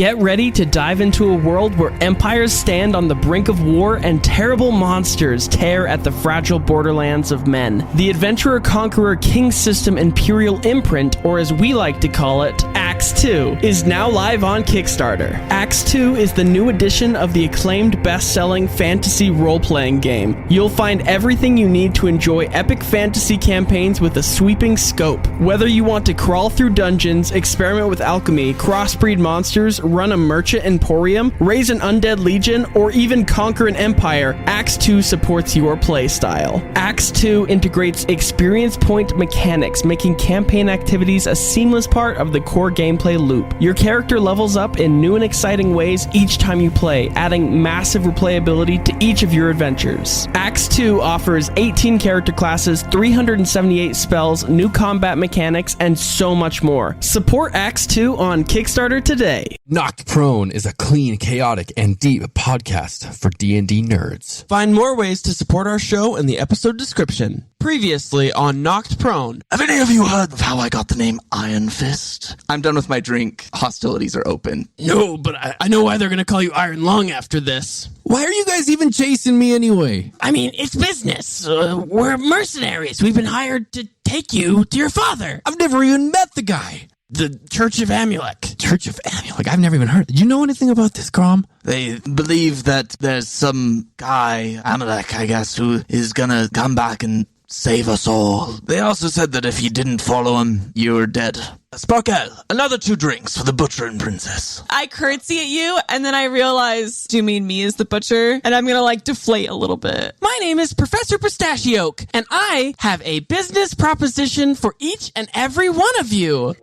Get ready to dive into a world where empires stand on the brink of war and terrible monsters tear at the fragile borderlands of men. The Adventurer-Conqueror King System Imperial Imprint, or as we like to call it, Acts 2, is now live on Kickstarter. Acts 2 is the new edition of the acclaimed best-selling fantasy role-playing game. You'll find everything you need to enjoy epic fantasy campaigns with a sweeping scope. Whether you want to crawl through dungeons, experiment with alchemy, crossbreed monsters, run a merchant emporium, raise an undead legion, or even conquer an empire, Acts 2 supports your playstyle. Acts 2 integrates experience point mechanics, making campaign activities a seamless part of the core gameplay loop. Your character levels up in new and exciting ways each time you play, adding massive replayability to each of your adventures. Acts 2 offers 18 character classes, 378 spells, new combat mechanics, and so much more. Support Acts 2 on Kickstarter today. Knocked Prone is a clean, chaotic, and deep podcast for D&D nerds. Find more ways to support our show in the episode description. Previously on Knocked Prone. Have any of you heard of how I got the name Iron Fist? I'm done with my drink. Hostilities are open. No, but I know why they're going to call you Iron Lung after this. Why are you guys even chasing me anyway? I mean, it's business. We're mercenaries. We've been hired to take you to your father. I've never even met the guy. The Church of Amulek. Church of Amulek? I've never even heard. Do you know anything about this, Grom? They believe that there's some guy, Amalek, I guess, who is gonna come back and save us all. They also said that if you didn't follow him, you were dead. Sparkle, another 2 drinks for the butcher and princess. I curtsy at you, and then I realize, do you mean me as the butcher? And I'm gonna, deflate a little bit. My name is Professor Pistachio, and I have a business proposition for each and every one of you.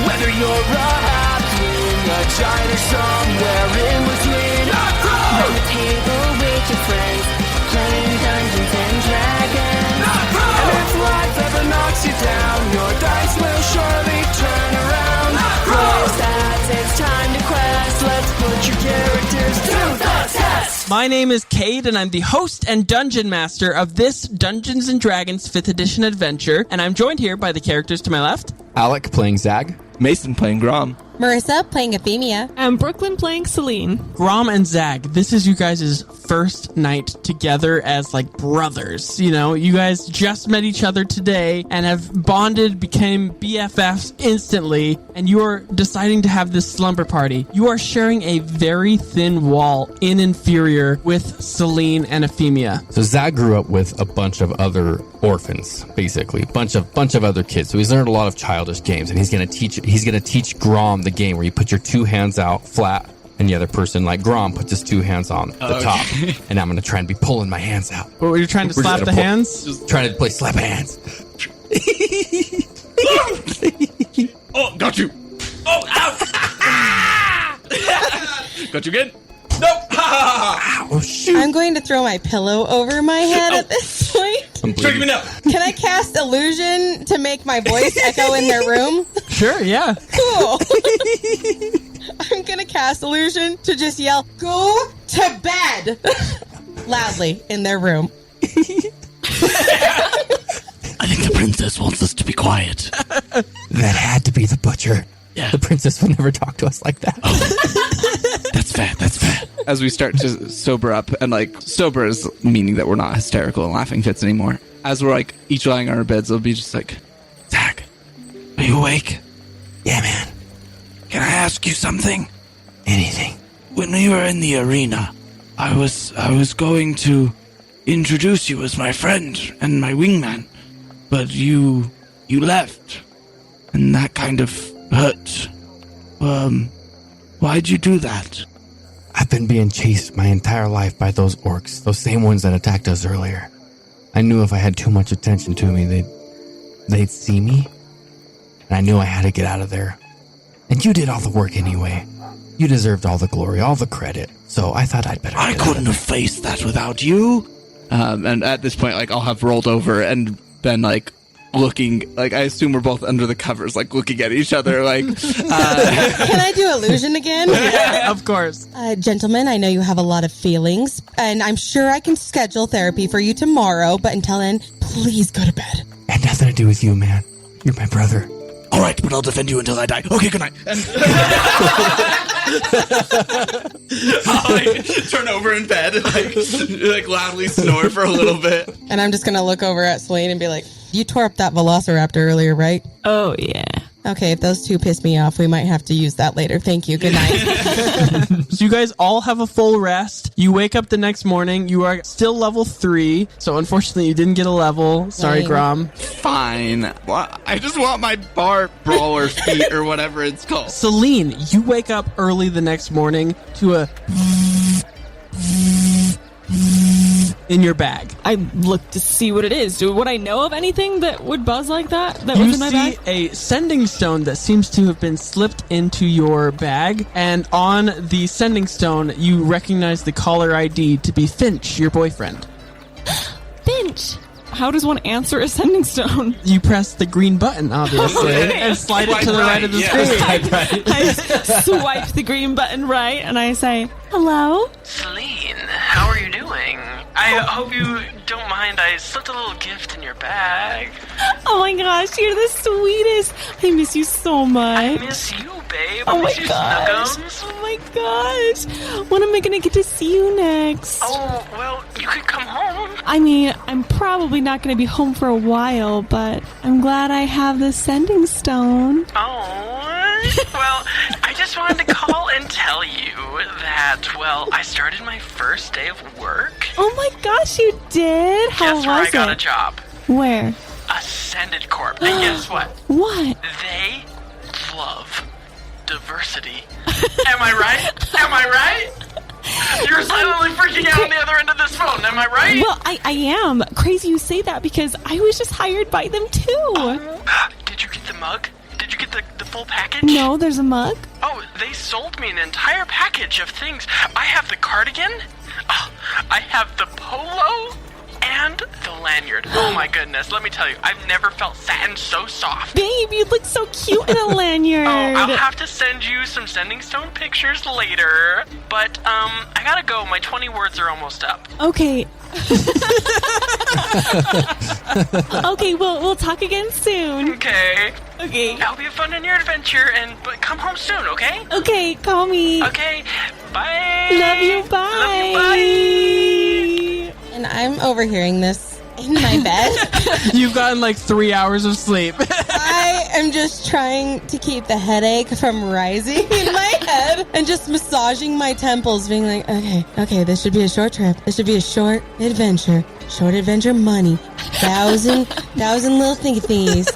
Whether you're a halfling, a giant, or somewhere in between, around the table with your friends, playing Dungeons and Dragons. And if life ever knocks you down, your dice will surely turn around. Roll stats, it's time to quest. Let's put your characters to the test. My name is Cade, and I'm the host and dungeon master of this Dungeons and Dragons 5th edition adventure, and I'm joined here by the characters to my left. Alec playing Zag. Mason playing Grom. Marissa playing Efimia. And Brooklyn playing Selene. Grom and Zag, this is you guys' first night together as brothers. You know, you guys just met each other today and have bonded, became BFFs instantly, and you are deciding to have this slumber party. You are sharing a very thin wall in Inferior with Selene and Efimia. So Zag grew up with a bunch of other orphans, basically. Bunch of other kids. So he's learned a lot of childish games, and he's gonna teach Grom the game where you put your 2 hands out flat and the other person, like Grom, puts his 2 hands on the top. And I'm going to try and be pulling my hands out. What, you're trying to slap the hands? Just trying to play slap hands. Oh, got you. Oh, ow. Got you again? Nope. Oh, shoot. I'm going to throw my pillow over my head at this point. Trick me now. Can I cast illusion to make my voice echo in their room? Sure, yeah. Cool. I'm going to cast illusion to just yell, "Go to bed!" loudly in their room. I think the princess wants us to be quiet. That had to be the butcher. Yeah. The princess would never talk to us like that. Oh. That's fair. As we start to sober up, and sober is meaning that we're not hysterical and laughing fits anymore. As we're each lying on our beds, it'll be just Zach, are you awake? Yeah, man. Can I ask you something? Anything. When we were in the arena, I was going to introduce you as my friend and my wingman, but you left, and that kind of hurt. Why'd you do that? I've been being chased my entire life by those orcs, those same ones that attacked us earlier. I knew if I had too much attention to me, they'd see me, and I knew I had to get out of there. And you did all the work anyway. You deserved all the glory, all the credit, so I thought I'd better I couldn't have faced that without you. and at this point, I'll have rolled over and been looking, I assume we're both under the covers, looking at each other, Can I do illusion again? Yeah, of course. Gentlemen, I know you have a lot of feelings, and I'm sure I can schedule therapy for you tomorrow, but until then, please go to bed. Had nothing to do with you, man. You're my brother. Oh, All right, but I'll defend you until I die. Okay, good night. And I'll like turn over in bed and like loudly snore for a little bit. And I'm just going to look over at Selene and be like, you tore up that velociraptor earlier, right? Oh, yeah. Okay, if those two piss me off, we might have to use that later. Thank you. Good night. So you guys all have a full rest. You wake up the next morning. You are still level 3. So unfortunately, you didn't get a level. Sorry, Dang. Grom. Fine. Well, I just want my bar brawler feet or whatever it's called. Selene, you wake up early the next morning to a in your bag. I look to see what it is. Would I know of anything that would buzz like that? That You was in my see bag? a sending stone that seems to have been slipped into your bag, and on the sending stone, you recognize the caller ID to be Finch, your boyfriend. Finch! How does one answer a sending stone? You press the green button, obviously, and slide it to the right of the screen. I swipe the green button right, and I say, hello? Selene, how are you doing? I hope you don't mind. I slipped a little gift in your bag. Oh my gosh, you're the sweetest. I miss you so I much. miss you, babe. Oh my miss you, gosh. Snuggums. Oh my gosh. When am I going to get to see you next? Oh, well, you could come home. I mean, I'm probably not going to be home for a while, but I'm glad I have this sending stone. Oh, well, I just wanted to call and tell you that, well, I started my first day of work. Oh my gosh, you did? How Guess where was I got it? a job? Where? Ascended Corp. And guess what? What? They love diversity. Am I right? Am I right? You're silently freaking out on the other end of this phone. Am I right? Well, I am. Crazy you say that because I was just hired by them too. Did you get the mug? Did you get the full package? No, there's a mug. Oh, they sold me an entire package of things. I have the cardigan. Oh, I have the polo. And the lanyard. Oh my goodness, let me tell you, I've never felt satin so soft. Babe, you look so cute in a lanyard. Oh, I'll have to send you some sending stone pictures later. But, I gotta go. My 20 words are almost up. Okay. Okay, we'll talk again soon. Okay. Okay. I hope you have fun in your adventure, but come home soon, okay? Okay, call me. Okay. Bye. Love you, bye. Love you, bye. And I'm overhearing this in my bed. You've gotten like 3 hours of sleep. I am just trying to keep the headache from rising in my head and just massaging my temples, being like, okay, this should be a short trip. This should be a short adventure. Short adventure money. Thousand little thingy thingies.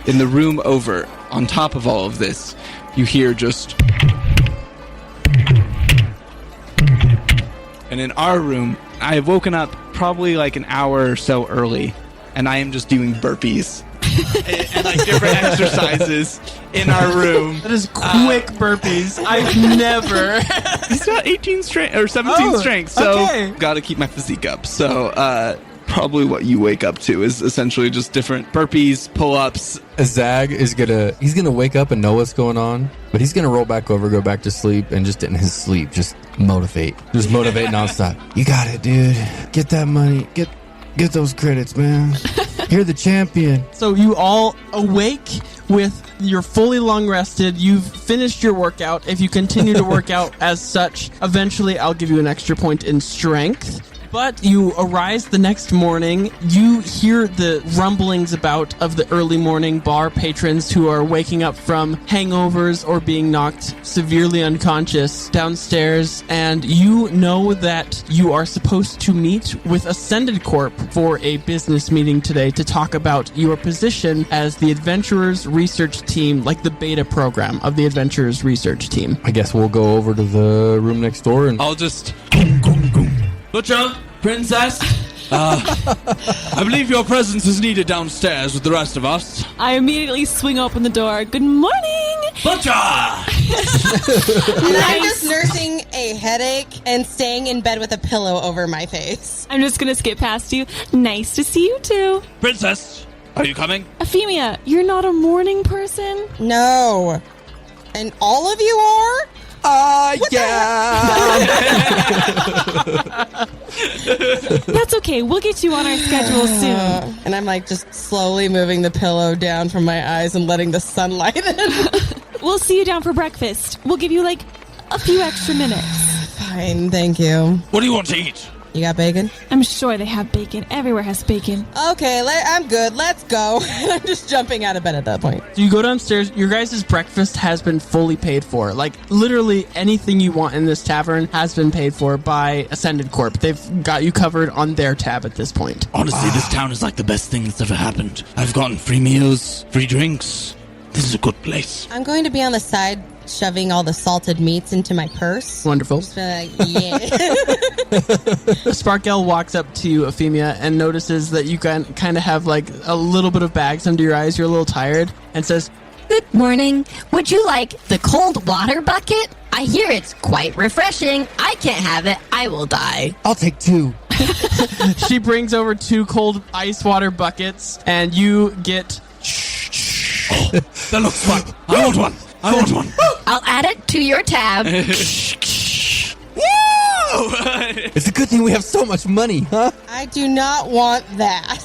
In the room over, on top of all of this, you hear just... And in our room, I have woken up probably like an hour or so early, and I am just doing burpees. and like different exercises in our room. That is quick burpees. I've never. He's got 18 strength or 17 strength, so okay. got to keep my physique up. So probably what you wake up to is essentially just different burpees, pull-ups. Zag is he's gonna wake up and know what's going on, but he's gonna roll back over, go back to sleep, and just in his sleep, just motivate nonstop. You got it, dude. Get that money. Get those credits, man. You're the champion. So you all awake with you're fully long rested. You've finished your workout. If you continue to work out as such, eventually I'll give you an extra point in strength. But you arise the next morning, you hear the rumblings of the early morning bar patrons who are waking up from hangovers or being knocked severely unconscious downstairs, and you know that you are supposed to meet with Ascended Corp for a business meeting today to talk about your position as the Adventurers Research Team, like the beta program of the Adventurers Research Team. I guess we'll go over to the room next door and I'll just... Butcher, princess, I believe your presence is needed downstairs with the rest of us. I immediately swing open the door. Good morning. Butcher! And I'm just nursing a headache and staying in bed with a pillow over my face. I'm just gonna skip past you. Nice to see you too. Princess, are you coming? Efimia, you're not a morning person? No. And all of you are? That's okay. We'll get you on our schedule soon. And I'm like just slowly moving the pillow down from my eyes and letting the sunlight in. We'll see you down for breakfast. We'll give you like a few extra minutes. Fine, thank you. What do you want to eat? You got bacon? I'm sure they have bacon. Everywhere has bacon. Okay, I'm good. Let's go. I'm just jumping out of bed at that point. So you go downstairs. Your guys' breakfast has been fully paid for. Like, literally anything you want in this tavern has been paid for by Ascended Corp. They've got you covered on their tab at this point. Honestly, this town is like the best thing that's ever happened. I've gotten free meals, free drinks. This is a good place. I'm going to be on the side shoving all the salted meats into my purse. Wonderful. Just be like, yeah. Sparkle walks up to Efimia and notices that you kind of have like a little bit of bags under your eyes. You're a little tired, and says, Good morning. Would you like the cold water bucket? I hear it's quite refreshing. I can't have it. I will die. I'll take 2. she brings over 2 cold ice water buckets, and you get... That looks fun. I want one. I'll add it to your tab. It's a good thing we have so much money, huh? I do not want that.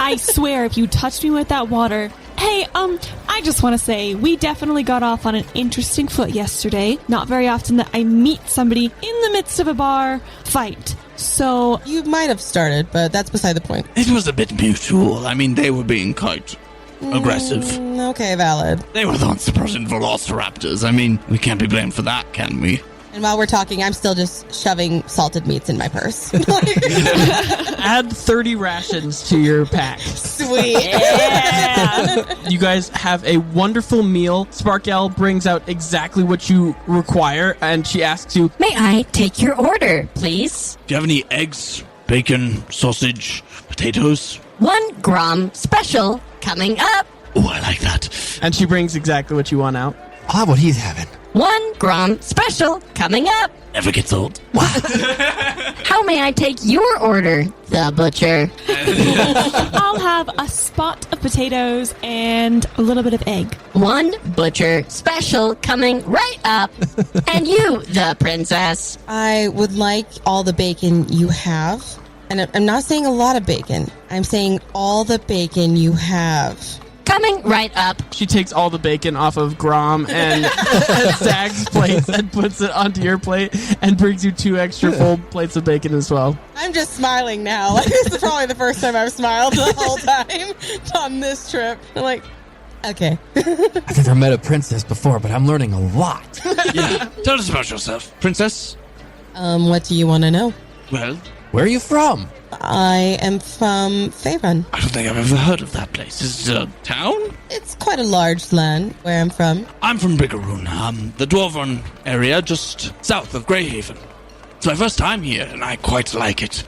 I swear, if you touched me with that water... Hey, I just want to say, we definitely got off on an interesting foot yesterday. Not very often that I meet somebody in the midst of a bar fight. So... You might have started, but that's beside the point. It was a bit mutual. I mean, they were being quite aggressive. Okay, valid. They were the ones supporting velociraptors. I mean, we can't be blamed for that, can we? And while we're talking, I'm still just shoving salted meats in my purse. Add 30 rations to your pack. Sweet. Yeah. You guys have a wonderful meal. Sparkle brings out exactly what you require, and she asks you, May I take your order, please? Do you have any eggs, bacon, sausage, potatoes? 1 Grom special coming up. Oh, I like that. and she brings exactly what you want out. I'll have what he's having. 1 Grom special coming up. Never gets old. How may I take your order, the butcher? I'll have a spot of potatoes and a little bit of egg. 1 butcher special coming right up. And you, the princess. I would like all the bacon you have. And I'm not saying a lot of bacon. I'm saying all the bacon you have. Coming right up. She takes all the bacon off of Grom and Zag's plates and puts it onto your plate and brings you 2 extra full plates of bacon as well. I'm just smiling now. Like, this is probably the first time I've smiled the whole time on this trip. I'm like, okay. I've never met a princess before, but I'm learning a lot. Yeah, tell us about yourself, princess. What do you want to know? Well, Where are you from? I am from Faerun. I don't think I've ever heard of that place. Is it a town? It's quite a large land where I'm from. I'm from Biggaroon, the Dwarven area just south of Greyhaven. It's my first time here, and I quite like it.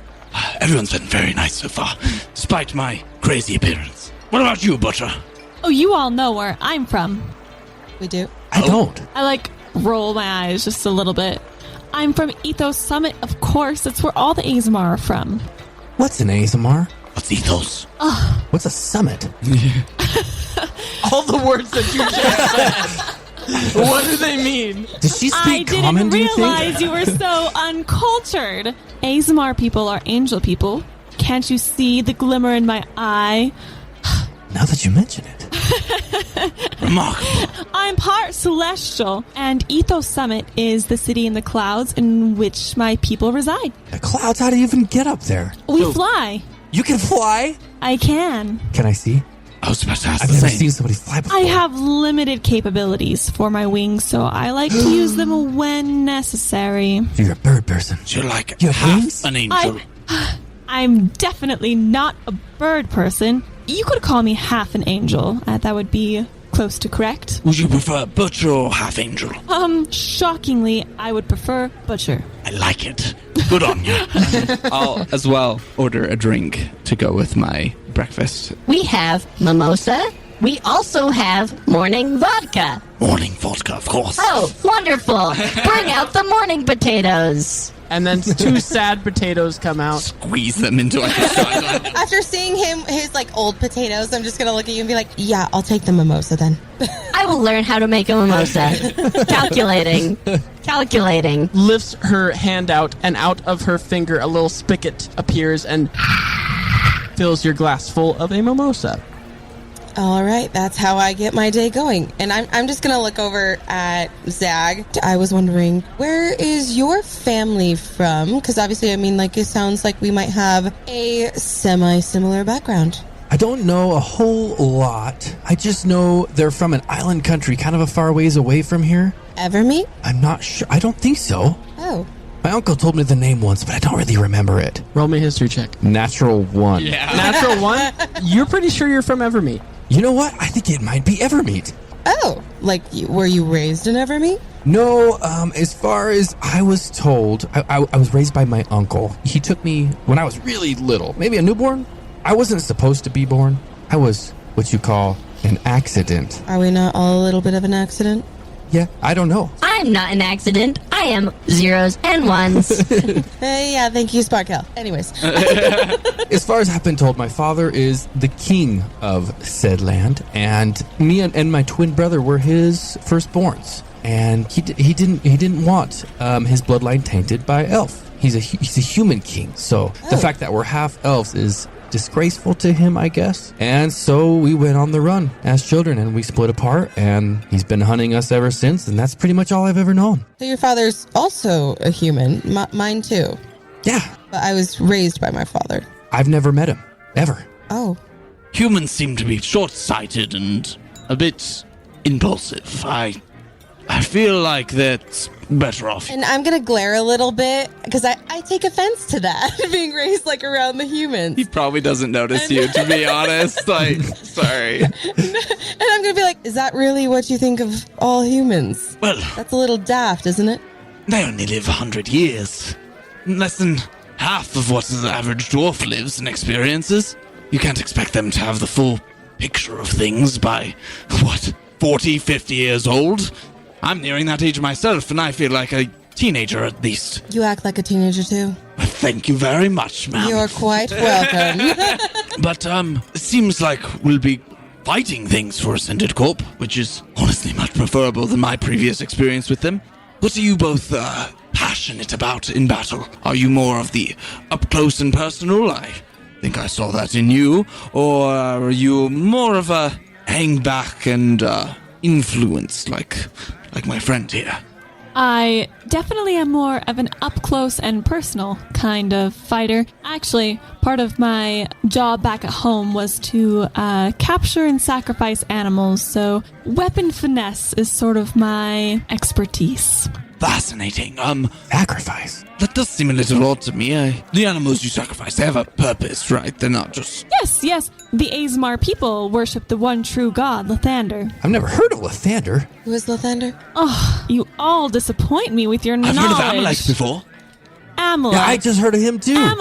Everyone's been very nice so far, despite my crazy appearance. What about you, Butcher? Oh, you all know where I'm from. We do. I don't. I roll my eyes just a little bit. I'm from Ethos Summit, of course. That's where all the Azamar are from. What's an ASMR? What's ethos? What's a summit? All the words that you just said. What do they mean? Does she I speak didn't common, do you think? realize you were so uncultured. Azamar people are angel people. Can't you see the glimmer in my eye? Now that you mention it. Remarkable. I'm part celestial, and Ethos Summit is the city in the clouds in which my people reside. The clouds, how do you even get up there? We fly. You can fly? I can. Can I see? I was about to ask I've the never same. seen somebody fly before. I have limited capabilities for my wings, so I like to use them when necessary. You're a bird person. You're like You have half wings? an angel. I'm definitely not a bird person. You could call me half an angel. That would be close to correct. Would you prefer butcher or half angel? Shockingly, I would prefer butcher. I like it. Good on you. I'll as well order a drink to go with my breakfast. We have mimosa. We also have morning vodka. Morning vodka, of course. Oh, wonderful. Bring out the morning potatoes. And then 2 sad potatoes come out. Squeeze them into like a shot. After seeing his like old potatoes, I'm just gonna look at you and be like, yeah, I'll take the mimosa then. I will learn how to make a mimosa. Calculating. Lifts her hand out, and out of her finger, a little spigot appears and fills your glass full of a mimosa. All right, that's how I get my day going. And I'm just going to look over at Zag. I was wondering, where is your family from? Because obviously, I mean, like, it sounds like we might have a semi-similar background. I don't know a whole lot. I just know they're from an island country, kind of a far ways away from here. Ever meet? I'm not sure. I don't think so. Oh. My uncle told me the name once, but I don't really remember it. Roll me a history check. Natural 1. Yeah. Natural 1? You're pretty sure you're from Evermeet. You know what? I think it might be Evermeet. Oh, like, were you raised in Evermeet? No, as far as I was told, I was raised by my uncle. He took me when I was really little, maybe a newborn. I wasn't supposed to be born. I was what you call an accident. Are we not all a little bit of an accident? Yeah, I don't know. I'm not an accident. I am zeros and ones. Yeah, thank you, Sparkle. Anyways. As far as I've been told, my father is the king of said land, and me and my twin brother were his firstborns. And he didn't want his bloodline tainted by elf. He's a human king, so the fact that we're half elves is disgraceful to him, I guess. And so we went on the run as children, and we split apart, and he's been hunting us ever since, and that's pretty much all I've ever known. So your father's also a human. Mine too. Yeah, But I was raised by my father. I've never met him, ever. Oh. Humans seem to be short-sighted and a bit impulsive. I feel like that's better off. And I'm going to glare a little bit because I take offense to that, being raised like around the humans. He probably doesn't notice you, to be honest. Like, sorry. And I'm going to be like, is that really what you think of all humans? Well, That's a little daft, isn't it? they only live 100 years. Less than half of what the average dwarf lives and experiences. You can't expect them to have the full picture of things by, 40, 50 years old? I'm nearing that age myself, and I feel like a teenager at least. You act like a teenager too. Thank you very much, ma'am. You're quite welcome. But, it seems like we'll be fighting things for Ascended Corp, which is honestly much preferable than my previous experience with them. What are you both, passionate about in battle? Are you more of the up-close and personal? I think I saw that in you. Or are you more of a hang back and, influence, like my friend here? I definitely am more of an up-close and personal kind of fighter. Actually, part of my job back at home was to capture and sacrifice animals, so weapon finesse is sort of my expertise. Fascinating. Sacrifice. That does seem a little odd to me. The animals you sacrifice, they have a purpose, right? They're not just... Yes, the Azmar people worship the one true god, Lathander. I've never heard of Lathander. Who is Lathander? Oh, you all disappoint me with your I've knowledge. heard of Amalek before. Amalek. Yeah, I just heard of him too.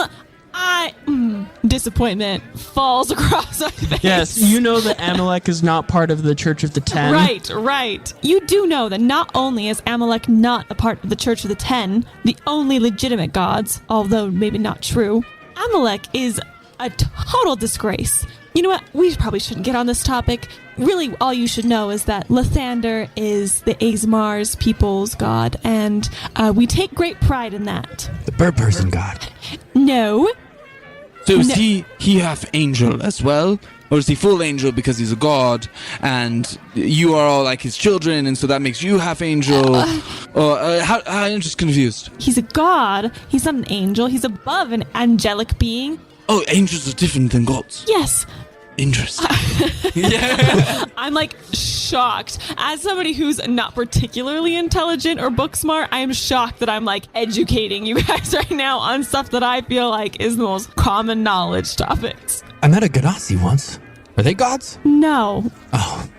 Disappointment falls across my face. Yes, you know that Amalek is not part of the Church of the Ten. Right. You do know that not only is Amalek not a part of the Church of the Ten, the only legitimate gods, although maybe not true, Amalek is a total disgrace. You know what? We probably shouldn't get on this topic. Really, all you should know is that Lathander is the Azmar's people's god, and we take great pride in that. The bird person god. No. So is he half angel as well? Or is he full angel because he's a god and you are all like his children and so that makes you half angel? I'm just confused. He's a god. He's not an angel. He's above an angelic being. Oh, angels are different than gods. Yes. Interesting. I'm like shocked. As somebody who's not particularly intelligent or book smart, I am shocked that I'm like educating you guys right now on stuff that I feel like is the most common knowledge topics. I met a Ganassi once. Are they gods? No, Oh.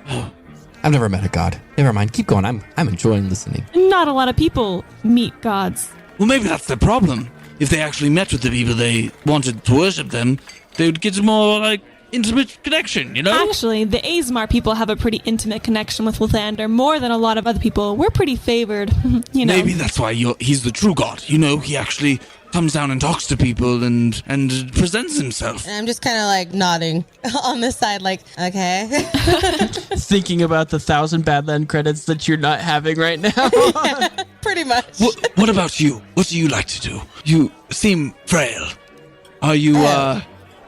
I've never met a god. Never mind. Keep going. I'm enjoying listening. not a lot of people meet gods. Well, maybe that's the problem. If they actually met with the people they wanted to worship them, they would get more like intimate connection, you know? Actually, the Azmar people have a pretty intimate connection with Lathander, more than a lot of other people. We're pretty favored, you know. Maybe that's why he's the true god. You know, he actually comes down and talks to people and presents himself. And I'm just kind of like nodding on the side, like, okay. Thinking about the 1,000 Badland credits that you're not having right now. Pretty much. What about you? What do you like to do? You seem frail. Are you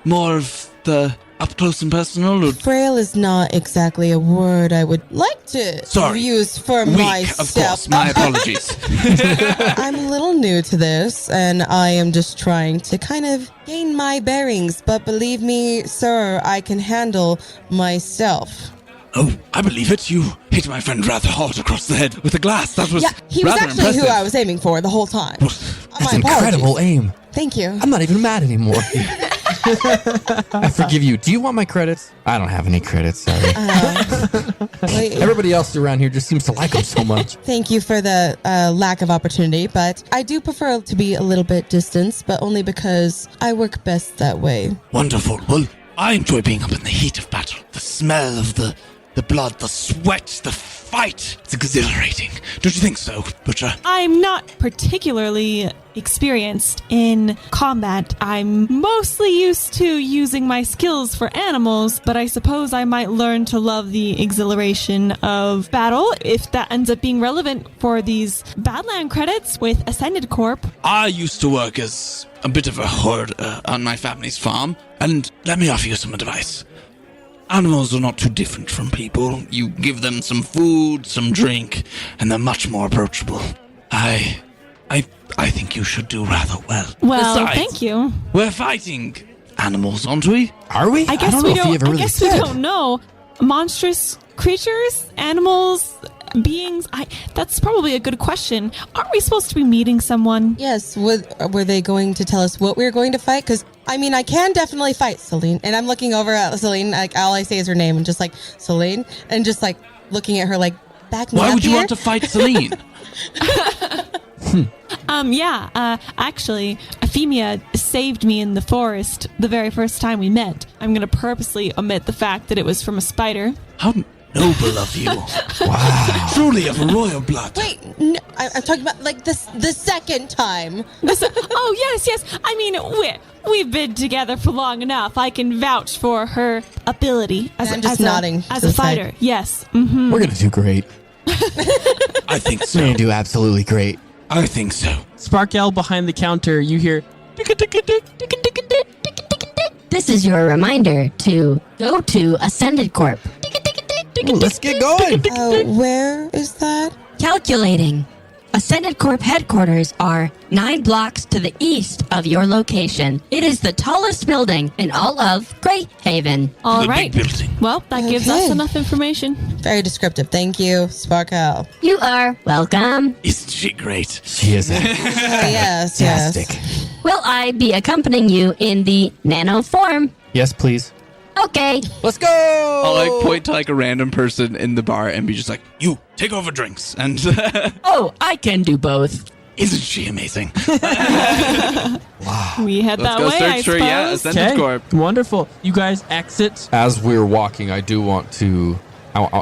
more of the up close and personal? Or? Frail is not exactly a word I would like to use for Weak, myself. of course. My apologies. I'm a little new to this, and I am just trying to kind of gain my bearings. But believe me, sir, I can handle myself. Oh, I believe it. You hit my friend rather hard across the head with a glass. That was he was rather actually impressive. who I was aiming for the whole time. That's incredible aim. Thank you. I'm not even mad anymore. I forgive you. Do you want my credits? I don't have any credits, sorry. Everybody else around here just seems to like them so much. Thank you for the lack of opportunity, but I do prefer to be a little bit distanced, but only because I work best that way. Wonderful. Well, I enjoy being up in the heat of battle. The smell of the blood, the sweat, the fight. It's exhilarating. Don't you think so, Butcher? I'm not particularly experienced in combat. I'm mostly used to using my skills for animals, but I suppose I might learn to love the exhilaration of battle if that ends up being relevant for these Badland credits with Ascended Corp. I used to work as a bit of a herd on my family's farm, and let me offer you some advice. Animals are not too different from people. You give them some food, some drink, and they're much more approachable. I think you should do rather well. Well, Besides, thank you. We're fighting animals, aren't we? Are we? I guess don't we know if don't. he ever I really guess said. we don't know. Monstrous creatures, animals, beings. That's probably a good question. Aren't we supposed to be meeting someone? Yes, were they going to tell us what we were going to fight? Because, I mean, I can definitely fight Selene. And I'm looking over at Selene, like, all I say is her name, and just like, Selene, and just like looking at her, like, back me up. Why would you here. want to fight Selene? Actually, Efimia saved me in the forest the very first time we met. I'm going to purposely omit the fact that it was from a spider. How noble of you. Wow. Truly of royal blood. Wait, no, I'm talking about, like, the second time. Oh, yes. I mean, we've been together for long enough. I can vouch for her ability I'm just nodding as to a the side. fighter. Yes. Mm-hmm. We're going to do great. I think We're so. going to do absolutely great. I think so. Sparkle behind the counter, you hear. This is your reminder to go to Ascended Corp. Ooh, let's get going. Where is that? Calculating. Ascended Corp headquarters are 9 blocks to the east of your location. It is the tallest building in all of Greyhaven. All The right. big building. Well, that gives us Okay. enough information. Very descriptive. Thank you, Sparkle. You are welcome. Isn't she great? She is Yes, fantastic. yes. Will I be accompanying you in the nano form? Yes, please. Okay. Let's go. I'll like point to like a random person in the bar and be just like, you take over drinks. And Oh, I can do both. isn't she amazing? We head that go way, I search for, yeah, suppose. Ascended Okay, Corp. wonderful. You guys exit. As we're walking, I do want to.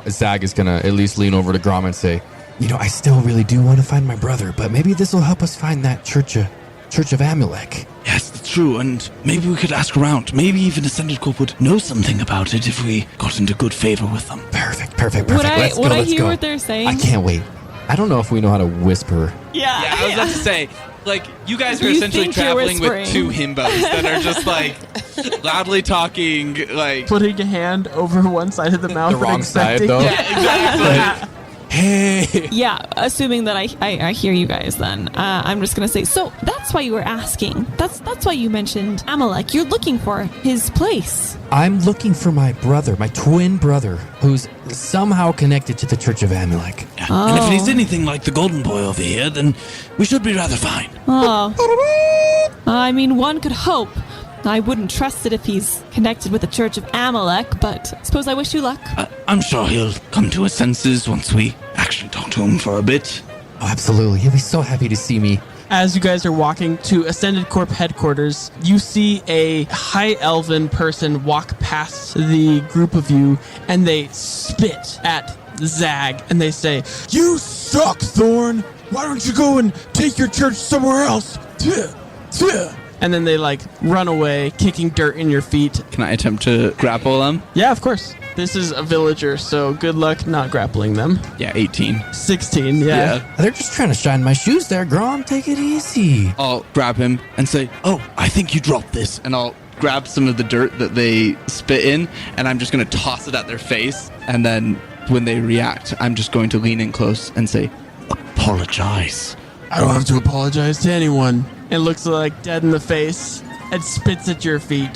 Zag is gonna at least lean over to Grom and say, "You know, I still really do want to find my brother, but maybe this will help us find that Church of Amulek." Yes, that's true. And maybe we could ask around. Maybe even Ascended Corp would know something about it if we got into good favor with them. Perfect. Let's go. Would I Let's hear go. what they're saying? I can't wait. I don't know if we know how to whisper. Yeah. Yeah, I was about to say, like, you guys are You essentially think you're traveling with whispering. two himbos that are just, like, loudly talking, like... Putting a hand over one side of the mouth. The and wrong side, expecting- though. Exactly. Hey. Yeah, assuming that I hear you guys then. I'm just going to say, so that's why you were asking. That's why you mentioned Amalek. You're looking for his place. I'm looking for my brother, my twin brother, who's somehow connected to the Church of Amulek. Yeah. And if he's anything like the golden boy over here, then we should be rather fine. Oh. I mean, one could hope. I wouldn't trust it if he's connected with the Church of Amalek, but I suppose I wish you luck. I'm sure he'll come to his senses once we actually talk to him for a bit. Oh, absolutely. He'll be so happy to see me. As you guys are walking to Ascended Corp headquarters, you see a high elven person walk past the group of you, and they spit at Zag, and they say, You suck, Thorn! Why don't you go and take your church somewhere else? and then they run away, kicking dirt in your feet. Can I attempt to grapple them? Yeah, of course. This is a villager, so good luck not grappling them. Yeah, 18. 16, yeah. They're just trying to shine my shoes there, Grom. Take it easy. I'll grab him and say, oh, I think you dropped this. And I'll grab some of the dirt that they spit in, and I'm just going to toss it at their face. And then when they react, I'm just going to lean in close and say, apologize. I don't have to apologize to anyone. It looks dead in the face and spits at your feet.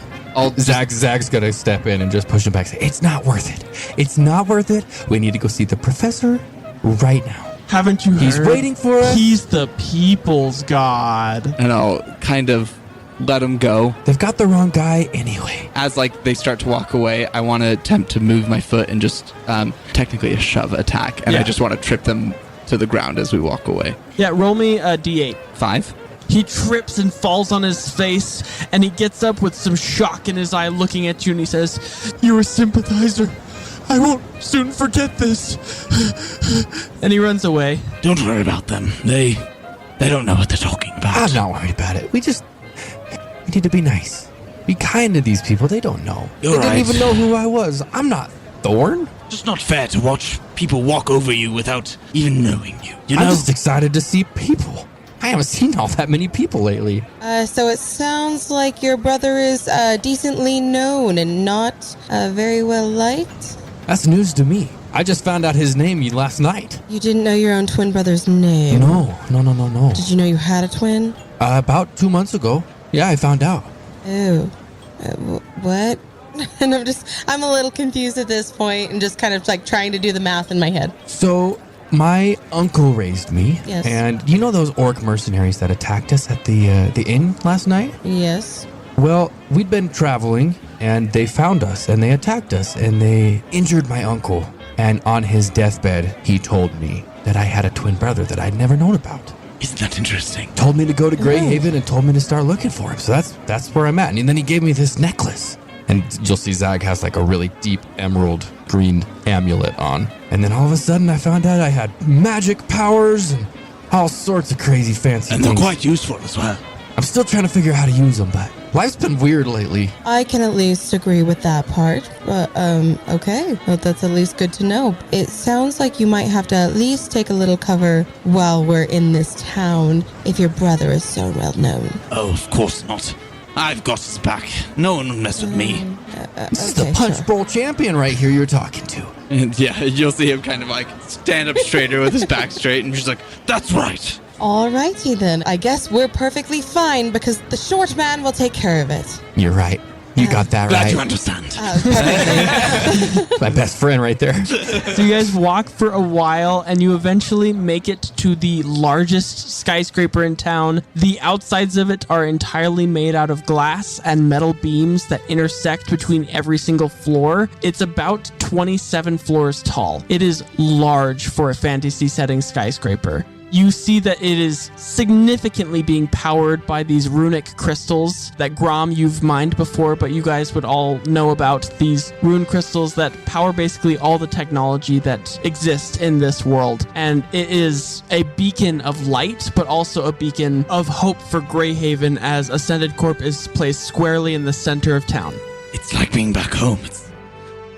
Zag's gonna step in and just push him back. Say, it's not worth it. It's not worth it. We need to go see the professor right now. Haven't you heard? He's waiting for us. He's the people's god. And I'll kind of let them go. They've got the wrong guy anyway. As they start to walk away, I want to attempt to move my foot and just technically a shove attack. And I just want to trip them to the ground as we walk away. Yeah, roll me a d8. 5. He trips and falls on his face, and he gets up with some shock in his eye looking at you, and he says, "You're a sympathizer. I won't soon forget this." And he runs away. Don't worry about them. They don't know what they're talking about. I'm not worried about it. We need to be nice. Be kind to these people. They don't know. They didn't even know who I was. I'm not Thorn. Just not fair to watch people walk over you without even knowing you. You know? I'm just excited to see people. I haven't seen all that many people lately. So it sounds like your brother is decently known and not very well liked. That's news to me. I just found out his name last night. You didn't know your own twin brother's name? No. Did you know you had a twin? About 2 months ago. Yeah, I found out. Oh. What? And I'm a little confused at this point and just kind of trying to do the math in my head. So, my uncle raised me. Yes. And you know those orc mercenaries that attacked us at the inn last night? Yes. Well, we'd been traveling and they found us and they attacked us and they injured my uncle. And on his deathbed, he told me that I had a twin brother that I'd never known about. Isn't that interesting? Told me to go to Greyhaven and told me to start looking for him. So that's where I'm at. And then he gave me this necklace. And you'll see Zag has a really deep emerald green amulet on. And then all of a sudden I found out I had magic powers and all sorts of crazy fancy things. And they're quite useful as well. I'm still trying to figure out how to use them, but life's been weird lately. I can at least agree with that part. But, okay. Well, that's at least good to know. It sounds like you might have to at least take a little cover while we're in this town if your brother is so well known. Oh, of course not. I've got his back. No one will mess with me. This is the Punch Bowl champion right here you're talking to. And yeah, you'll see him kind of stand up straighter with his back straight, and she's like, that's right. Alrighty then. I guess we're perfectly fine because the short man will take care of it. You're right. You got that Glad right. you understand. My best friend right there. So you guys walk for a while and you eventually make it to the largest skyscraper in town. The outsides of it are entirely made out of glass and metal beams that intersect between every single floor. It's about 27 floors tall. It is large for a fantasy setting skyscraper. You see that it is significantly being powered by these runic crystals that Grom you've mined before, but you guys would all know about these rune crystals that power basically all the technology that exists in this world. And it is a beacon of light, but also a beacon of hope for Greyhaven as Ascended Corp is placed squarely in the center of town. It's like being back home. It's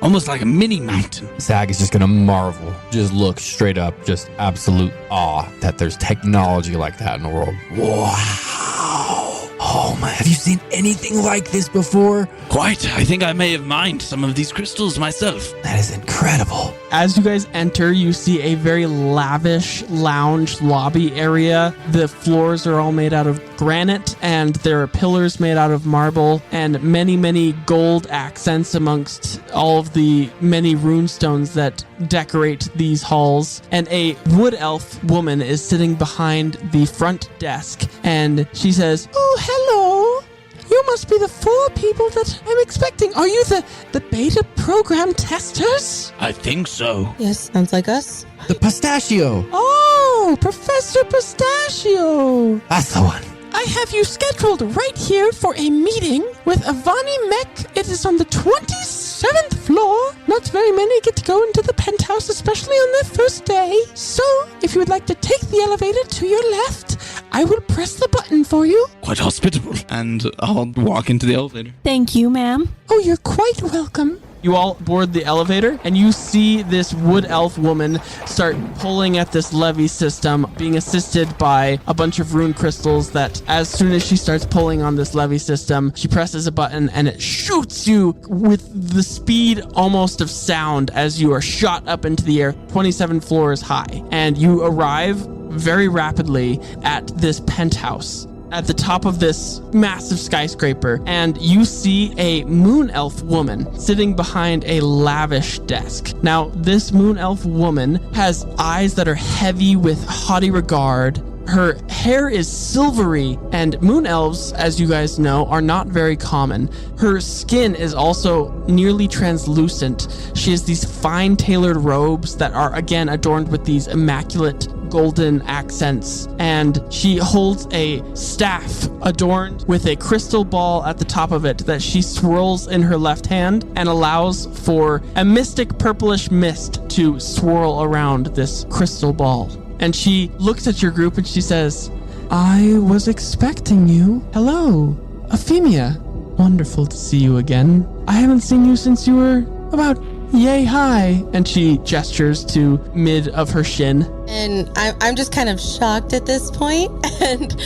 almost like a mini mountain. Zag is just going to marvel, just look straight up, just absolute awe that there's technology like that in the world. Wow. Oh my, have you seen anything like this before? Quite. I think I may have mined some of these crystals myself. That is incredible. As you guys enter, you see a very lavish lounge lobby area. The floors are all made out of granite, and there are pillars made out of marble, and many, many gold accents amongst all of the many runestones that decorate these halls. And a wood elf woman is sitting behind the front desk, and she says, "Oh, hello. You must be the 4 people that I'm expecting. Are you the beta program testers?" I think so. Yes, sounds like us. The pistachio. Oh, Oh, Professor Pistachio! That's the one. I have you scheduled right here for a meeting with Avani Mech. It is on the 27th floor. Not very many get to go into the penthouse, especially on their first day. So, if you would like to take the elevator to your left, I will press the button for you. Quite hospitable. And I'll walk into the elevator. Thank you, ma'am. Oh, you're quite welcome. You all board the elevator, and you see this wood elf woman start pulling at this levee system, being assisted by a bunch of rune crystals that, as soon as she starts pulling on this levee system, she presses a button, and it shoots you with the speed almost of sound as you are shot up into the air, 27 floors high. And you arrive very rapidly at this penthouse at the top of this massive skyscraper, and you see a moon elf woman sitting behind a lavish desk. Now, this moon elf woman has eyes that are heavy with haughty regard. Her hair is silvery, and moon elves, as you guys know, are not very common. Her skin is also nearly translucent. She has these fine tailored robes that are again adorned with these immaculate golden accents, and she holds a staff adorned with a crystal ball at the top of it that she swirls in her left hand and allows for a mystic purplish mist to swirl around this crystal ball. And she looks at your group and she says, I was expecting you. Hello, Efimia. Wonderful to see you again. I haven't seen you since you were about yay high. And she gestures to mid of her shin. And I'm just kind of shocked at this point, and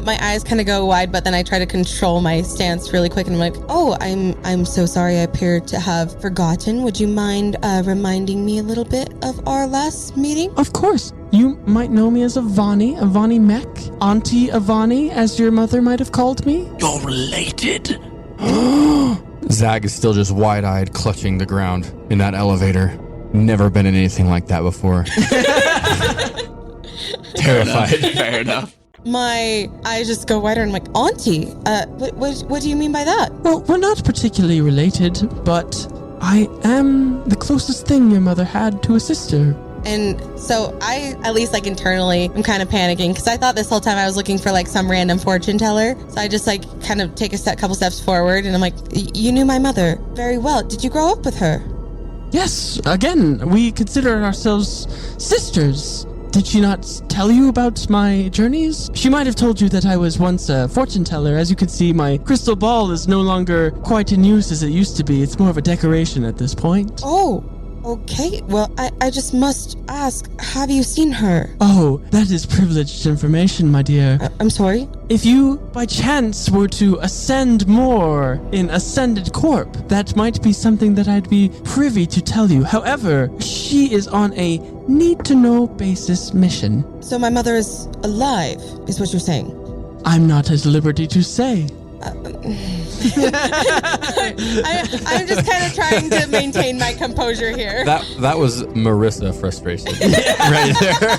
my eyes kind of go wide, but then I try to control my stance really quick, and I'm like, oh, I'm so sorry, I appear to have forgotten. Would you mind reminding me a little bit of our last meeting? Of course. You might know me as Avani Mech, Auntie Avani, as your mother might have called me. You're related. Zag is still just wide-eyed, clutching the ground in that elevator. Never been in anything like that before. Terrified. Fair enough. My eyes just go wider, and I'm like, Auntie, what do you mean by that? Well, we're not particularly related, but I am the closest thing your mother had to a sister. And so I, at least like internally, I'm kind of panicking because I thought this whole time I was looking for like some random fortune teller. So I just like kind of take a couple steps forward, and I'm like, you knew my mother very well. Did you grow up with her? Yes, again, we consider ourselves sisters. Did she not tell you about my journeys? She might have told you that I was once a fortune teller. As you can see, my crystal ball is no longer quite in use as it used to be. It's more of a decoration at this point. Oh, okay. Well, I just must ask, have you seen her? Oh, that is privileged information, my dear. I'm sorry? If you, by chance, were to ascend more in Ascended Corp, that might be something that I'd be privy to tell you. However, she is on a need-to-know basis mission. So my mother is alive, is what you're saying? I'm not at liberty to say. I'm just kind of trying to maintain my composure here. That was Marissa frustration right there.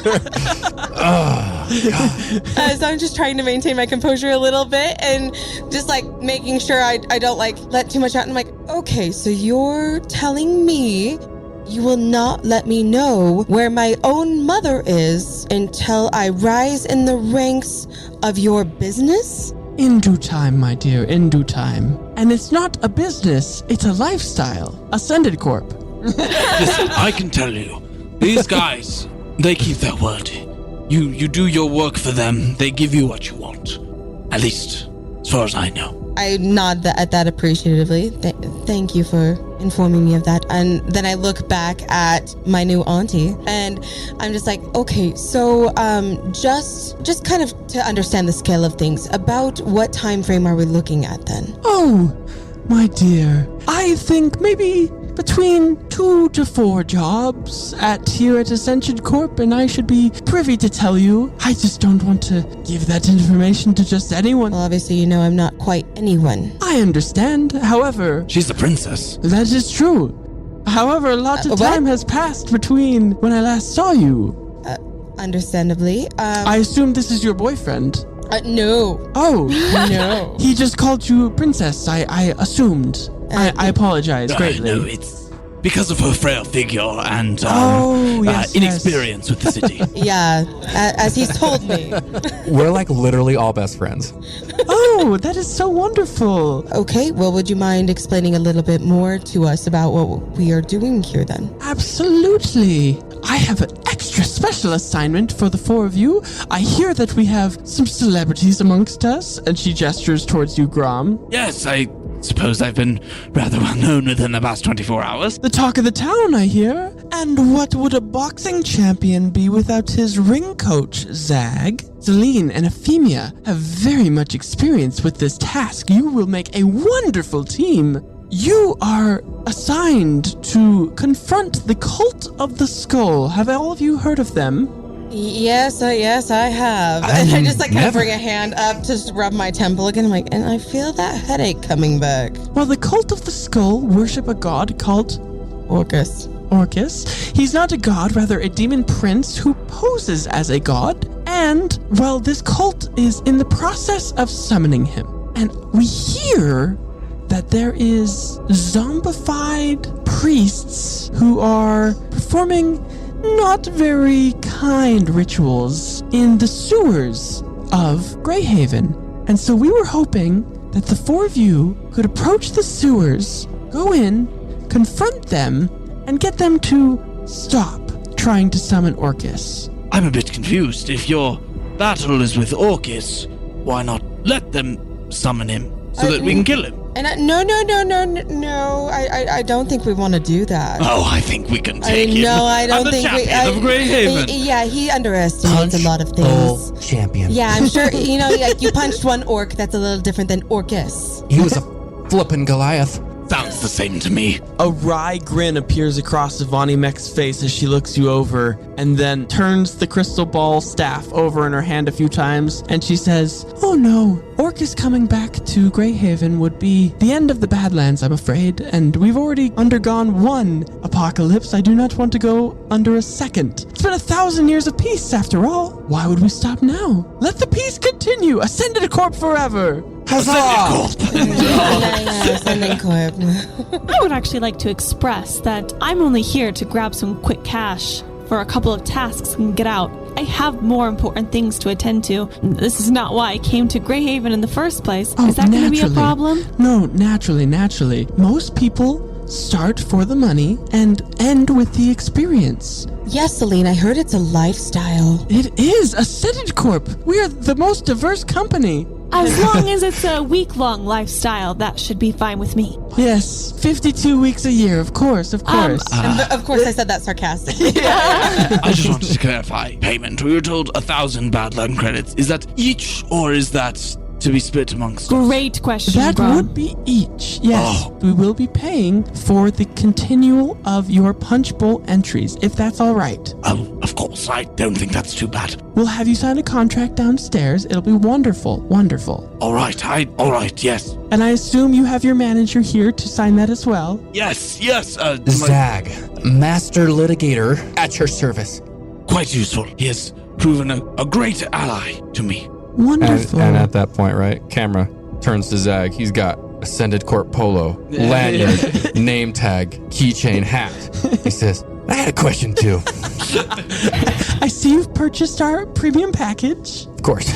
So I'm just trying to maintain my composure a little bit and just like making sure I don't like let too much out. And I'm like, okay, so you're telling me you will not let me know where my own mother is until I rise in the ranks of your business? In due time, my dear, in due time. And it's not a business, it's a lifestyle. Ascended Corp. Listen, I can tell you, these guys, they keep their word. You do your work for them, they give you what you want. At least, as far as I know. I nod at that appreciatively. Thank you for informing me of that. And then I look back at my new auntie, and I'm just like, okay, so just kind of to understand the scale of things, about what time frame are we looking at then? Oh, my dear, I think maybe between 2 to 4 jobs here at Ascension Corp, and I should be privy to tell you. I just don't want to give that information to just anyone. Well, obviously, you know I'm not quite anyone. I understand. However, she's the princess. That is true. However, a lot of time has passed between when I last saw you. Understandably. I assume this is your boyfriend. No. Oh. No. He just called you princess. I assumed. I apologize greatly. No, because of her frail figure and yes. inexperience with the city. Yeah, as he's told me. We're like literally all best friends. Oh, that is so wonderful. Okay, well, would you mind explaining a little bit more to us about what we are doing here then? Absolutely. I have an extra special assignment for the four of you. I hear that we have some celebrities amongst us, and she gestures towards you, Grom. Yes, I suppose I've been rather well known within the past 24 hours. The talk of the town, I hear. And what would a boxing champion be without his ring coach, Zag? Selene and Efimia have very much experience with this task. You will make a wonderful team. You are assigned to confront the Cult of the Skull. Have all of you heard of them? Yes, I have. And I just kind of bring a hand up to rub my temple again. I'm like, and I feel that headache coming back. Well, the Cult of the Skull worship a god called Orcus. He's not a god, rather a demon prince who poses as a god. And, well, this cult is in the process of summoning him. And we hear that there is zombified priests who are performing not very kind rituals in the sewers of Greyhaven. And so we were hoping that the four of you could approach the sewers, go in, confront them, and get them to stop trying to summon Orcus. I'm a bit confused. If your battle is with Orcus, why not let them summon him so that we can kill him? And no, I don't think we want to do that. Oh, I think we can take him. No, I don't I'm think the champion of Greyhaven. Yeah, he underestimates a lot of things. Champion. Yeah, I'm sure, like you punched one orc, that's a little different than Orcus. He was a flippin' Goliath. Sounds the same to me. A wry grin appears across Ivani Mech's face as she looks you over and then turns the crystal ball staff over in her hand a few times and she says, Oh no, Orcus coming back to Greyhaven would be the end of the Badlands, I'm afraid, and we've already undergone one apocalypse. I do not want to go under a second. It's been 1,000 years of peace after all. Why would we stop now? Let the peace continue. Ascended Corp forever. Ascending Corp. I would actually like to express that I'm only here to grab some quick cash for a couple of tasks and get out. I have more important things to attend to. This is not why I came to Greyhaven in the first place. Is that going to be a problem? No, naturally. Most people start for the money and end with the experience. Yes, Selene, I heard it's a lifestyle. It is. Ascended Corp. We are the most diverse company. As long as it's a week-long lifestyle, that should be fine with me. Yes, 52 weeks a year, of course. Of course, I said that sarcastically. I just wanted to clarify. Payment. We were told 1,000 Badland credits. Is that each, or is that to be split amongst us? Great question, That Grom. would be each, yes. We will be paying for the continual of your punch bowl entries, if that's all right. Oh, of course. I don't think that's too bad. We'll have you sign a contract downstairs. It'll be wonderful. All right, yes. And I assume you have your manager here to sign that as well? Yes. Zag, master litigator at your service. Quite useful. He has proven a great ally to me. Wonderful. And at that point, right, camera turns to Zag. He's got Ascended Corp polo, lanyard, name tag, keychain, hat. He says, I had a question too. I see you've purchased our premium package. Of course.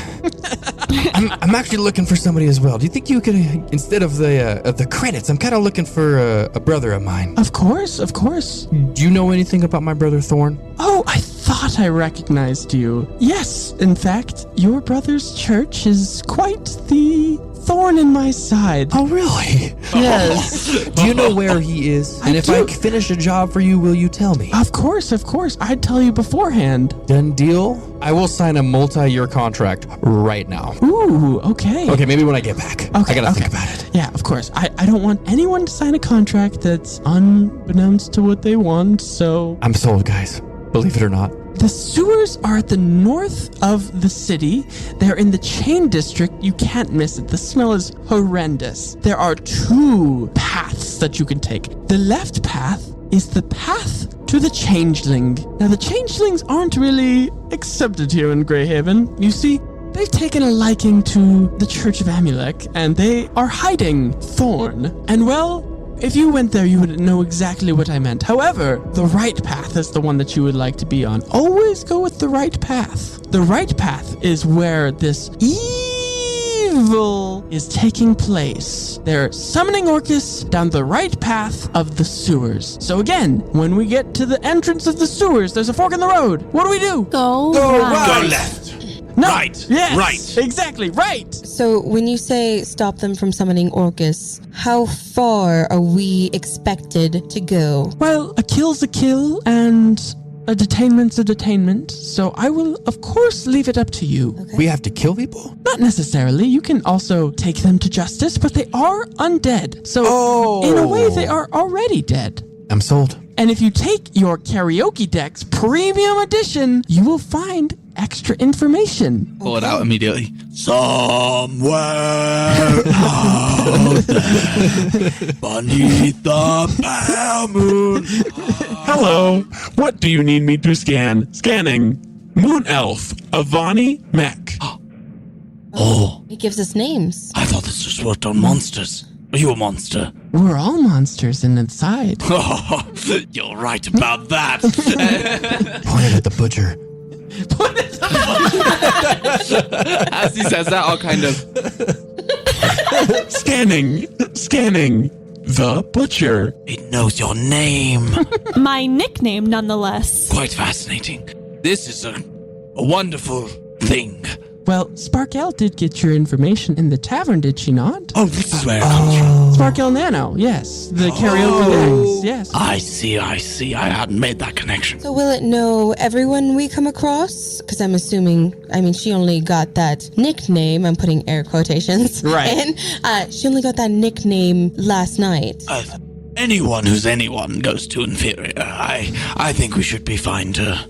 I'm actually looking for somebody as well. Do you think you could, instead of the credits, I'm kind of looking for a brother of mine. Of course. Do you know anything about my brother Thorn? Oh, I thought I recognized you. Yes, in fact, your brother's church is quite the thorn in my side. Oh, really? Yes. Do you know where he is? And if I finish a job for you, will you tell me? Of course. I'd tell you beforehand. Done deal? I will sign a multi-year contract right now. Ooh, okay. Okay, maybe when I get back. Okay, I gotta think about it. Yeah, of course. I don't want anyone to sign a contract that's unbeknownst to what they want, so... I'm sold, guys. Believe it or not. The sewers are at the north of the city. They're in the Chain District. You can't miss it. The smell is horrendous. There are 2 paths that you can take. The left path is the path to the Changeling. Now, the Changelings aren't really accepted here in Greyhaven. You see, they've taken a liking to the Church of Amulek, and they are hiding Thorn. And, well, If you went there, you would know exactly what I meant. However, the right path is the one that you would like to be on. Always go with the right path. The right path is where this evil is taking place. They're summoning Orcus down the right path of the sewers. So again, when we get to the entrance of the sewers, there's a fork in the road. What do? Go right. Go left. No. Right. Yes. Right. Exactly. Right. So when you say stop them from summoning Orcus, how far are we expected to go? Well, a kill's a kill and a detainment's a detainment. So I will, of course, leave it up to you. Okay. We have to kill people? Not necessarily. You can also take them to justice, but they are undead. So in a way, they are already dead. I'm sold. And if you take your Karaoke Decks Premium Edition, you will find extra information. Pull it out immediately. Somewhere out there, beneath the pale moon. Hello. What do you need me to scan? Scanning. Moon Elf, Avani Mech. Oh, It gives us names. I thought this just worked on monsters. Are you a monster? We're all monsters inside. You're right about that. Point it at the butcher. As he says that, I'll kind of... Scanning. The butcher. It knows your name. My nickname, nonetheless. Quite fascinating. This is a wonderful thing. Well, Sparkle did get your information in the tavern, did she not? Oh, this is where it comes from. Sparkle Nano, yes. The Karaoke Decks, yes. I see. I hadn't made that connection. So will it know everyone we come across? Because I'm assuming, she only got that nickname. I'm putting air quotations. Right. And she only got that nickname last night. Anyone who's anyone goes to inferior. I think we should be fine to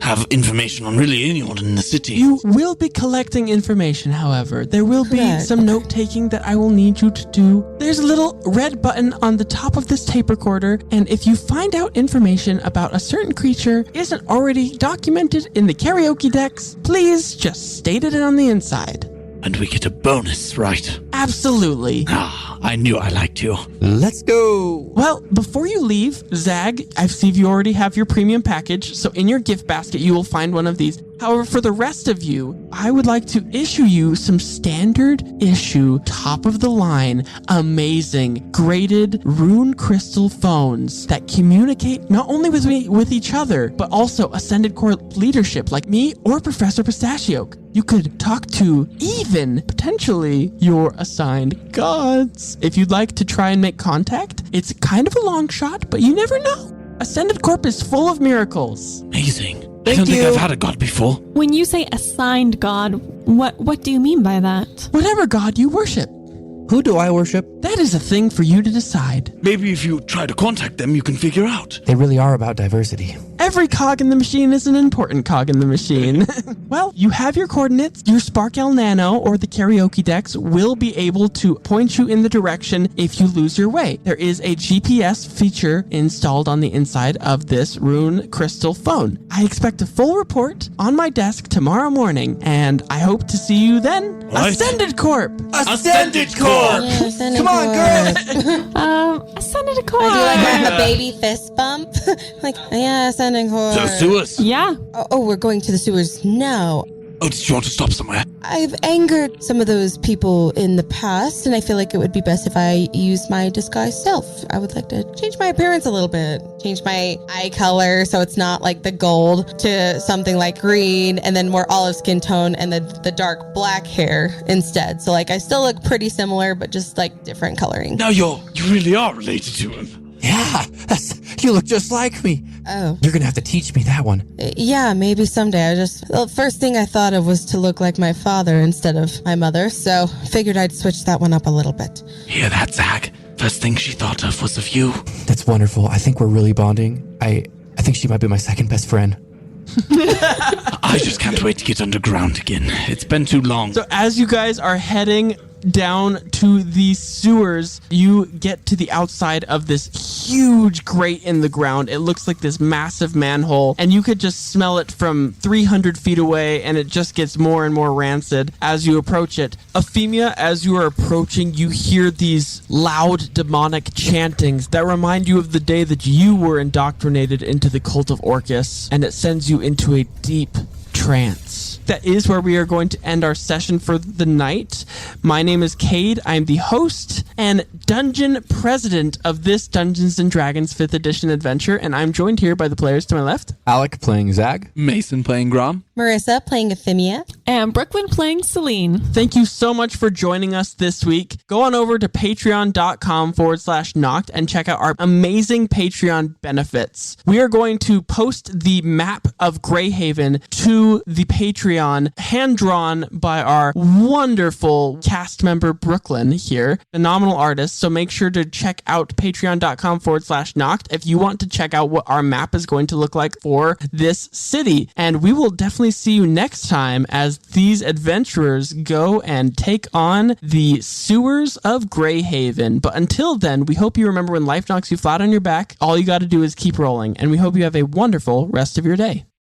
have information on really anyone in the city. You will be collecting information, however. There will be Correct. some note-taking that I will need you to do. There's a little red button on the top of this tape recorder, and if you find out information about a certain creature isn't already documented in the Karaoke Decks, please just state it on the inside. And we get a bonus, right? Absolutely. I knew I liked you. Let's go. Well, before you leave, Zag, I see you already have your premium package, so in your gift basket you will find one of these. However, for the rest of you, I would like to issue you some standard issue, top of the line, amazing, graded rune crystal phones that communicate not only with each other, but also Ascended Corp leadership like me or Professor Pistachio. You could talk to even, potentially, your assigned gods. If you'd like to try and make contact, it's kind of a long shot, but you never know. Ascended Corp is full of miracles. Amazing. I don't think I've had a god before. When you say assigned god, what do you mean by that? Whatever god you worship. Who do I worship? That is a thing for you to decide. Maybe if you try to contact them, you can figure out. They really are about diversity. Every cog in the machine is an important cog in the machine. Well, you have your coordinates. Your Sparkle Nano or the Karaoke Decks will be able to point you in the direction if you lose your way. There is a GPS feature installed on the inside of this rune crystal phone. I expect a full report on my desk tomorrow morning, and I hope to see you then. Right. Ascended Corp! Ascended Corp! Yeah, Ascended Come on, Corp. girl. Ascended Corp. I do like a baby fist bump. Like, yeah, Ascending Corp. The sewers. Yeah. Oh, we're going to the sewers now. Oh, did you want to stop somewhere? I've angered some of those people in the past, and I feel like it would be best if I used my disguised self. I would like to change my appearance a little bit, change my eye color so it's not like the gold to something like green, and then more olive skin tone, and the dark black hair instead. So like I still look pretty similar, but just like different coloring. Now you really are related to him. Yeah, you look just like me. Oh. You're gonna have to teach me that one. Yeah, maybe someday. The first thing I thought of was to look like my father instead of my mother, so figured I'd switch that one up a little bit. Hear that, Zag? First thing she thought of was of you. That's wonderful. I think we're really bonding. I think she might be my second best friend. I just can't wait to get underground again. It's been too long. So as you guys are heading down to the sewers, you get to the outside of this huge grate in the ground. It looks like this massive manhole, and you could just smell it from 300 feet away, and it just gets more and more rancid as you approach it. Efimia, as you are approaching, you hear these loud demonic chantings that remind you of the day that you were indoctrinated into the cult of Orcus, and it sends you into a deep trance. That is where we are going to end our session for the night. My name is Cade. I'm the host and dungeon president of this Dungeons & Dragons 5th edition adventure, and I'm joined here by the players to my left. Alec playing Zag. Mason playing Grom. Marissa playing Efimia. And Brooklyn playing Selene. Thank you so much for joining us this week. Go on over to patreon.com/knocked and check out our amazing Patreon benefits. We are going to post the map of Greyhaven to the Patreon, hand-drawn by our wonderful cast member Brooklyn here, phenomenal artist. So make sure to check out patreon.com/knocked if you want to check out what our map is going to look like for this city. And we will definitely see you next time as these adventurers go and take on the sewers of Greyhaven. But until then, we hope you remember when life knocks you flat on your back, all you got to do is keep rolling. And we hope you have a wonderful rest of your day.